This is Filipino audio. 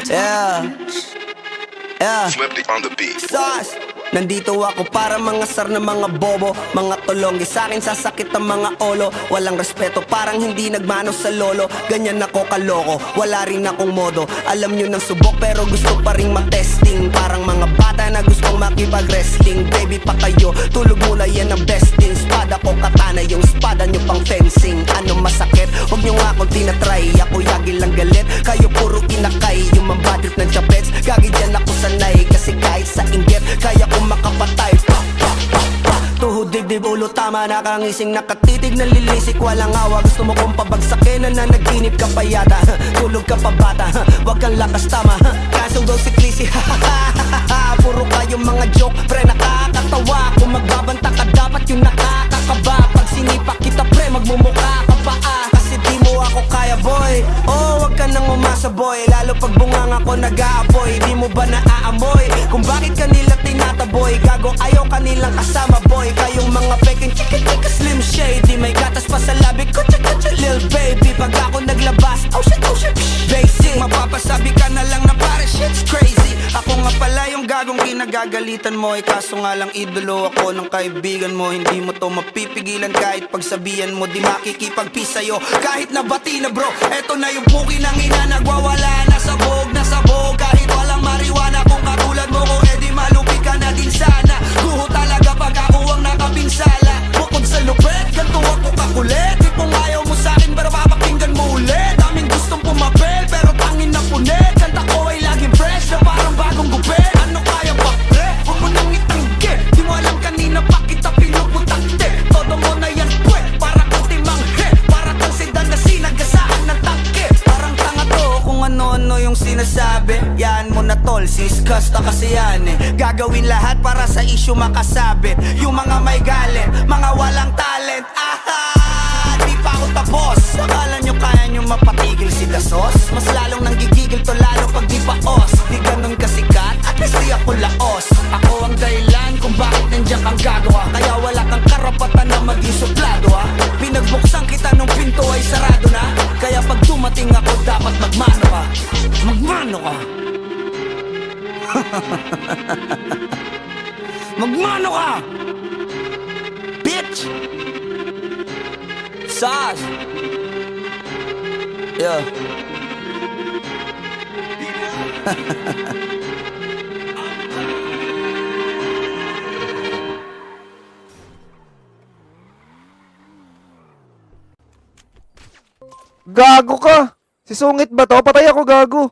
Yeah. Yeah. Flipped on the beat. Sauce. Nandito ako para mangasar ng mga bobo, mga tulonggi sa'kin sasakit ang mga olo. Walang respeto, parang hindi nagmano sa lolo. Ganyan ako kaloko, wala rin akong modo. Alam nyo ng subok pero gusto pa rin matesting. Parang mga bata na gustong makipag-wrestling. Baby pa kayo, tulog muna yan ang besting. Spada ko katana, yung spada nyo pang fencing. Ano masakit? Huwag nyo nga akong tinatry. Ako yagi lang galit, kayo puro inakay. Yung mambadrip ng chapets, gagi dyan ako sanay. Kasi kahit sa inggit, kaya ko makapatay. Tuhod, dibdib, ulo, tama. Nakangising, nakatitig, nalilisik, walang awa. Gusto mo kong pabagsakin, nananaginip ka pa yata. Tulog ka pa bata, wag kang lakas tama. Kasong daw si Clissy, puro kayong mga joke, pre nakakatawa. Kung magbabanta ka dapat yung nakakakaba. Pag sinipa kita pre, magmumukha ka pa kasi di mo ako kaya boy. Oh, wag ka nang umasa boy. Lalo pag bungang ako nag-aapoy. Di mo ba naaamoy kung bakit kanila tinataboy? Gago ayaw kanilang kasama boy. Kayong mga peking chika chika slim shady. May gatas pa sa labi ko chika chika lil baby. Pag ako naglabas, oh shit basic. Mapapasabi ka na lang na pare shit's crazy. Ako nga pala yung gagong kinagagalitan mo. Kaso nga lang idolo ako ng kaibigan mo. Hindi mo to mapipigilan kahit pagsabihan mo. Di makikipagpis sa'yo kahit nabati na bro. Eto na yung puki ng ina, nagwawala na sabog. Kahit walang mariwana, kung katulad mo ko edi malupi ka na din sana. Guho talaga pag ako ang nakapinsala. Bukod sa lupet, ganito ako kakulit. Di kung ayaw mo sa'kin pero papakinggan mo ulit. Daming gustong pumapel pero tangin na punit. Kanta ko ay laging fresh na parang bagong gupit. Ano kaya ba pre? Huwag mo nang itanggi. Di mo alam kanina pa kita pinuputakte. Todo mo na yan pwe, para kang timanghe. Para kang sedan na sinagasaan ng tangke. Parang tanga to kung ano-ano yung sinasabi. Yan mo na tol, siskas na kasi yan eh. Gagawin lahat para sa issue makasabit. Yung mga may galit, mga walang talent. Di pa ako tapos. Akala nyo kaya nyo mapatigil si Dasos? Mas lalong nanggigigil to lalo pag di paos. Di ganun kasikat, at least di ako laos. Ako ang dahilan kung bakit nandiyan kang gagawa. Kaya wala kang karapatan na maging suplado ha. Pinagbuksan kita nung pinto ay sarado na. Kaya pag dumating ako dapat magmano ka. Magmano ka. Magmano ka, bitch. Sas. Yeah. Gago ka! Si Sungit ba to? Patay ako, gago!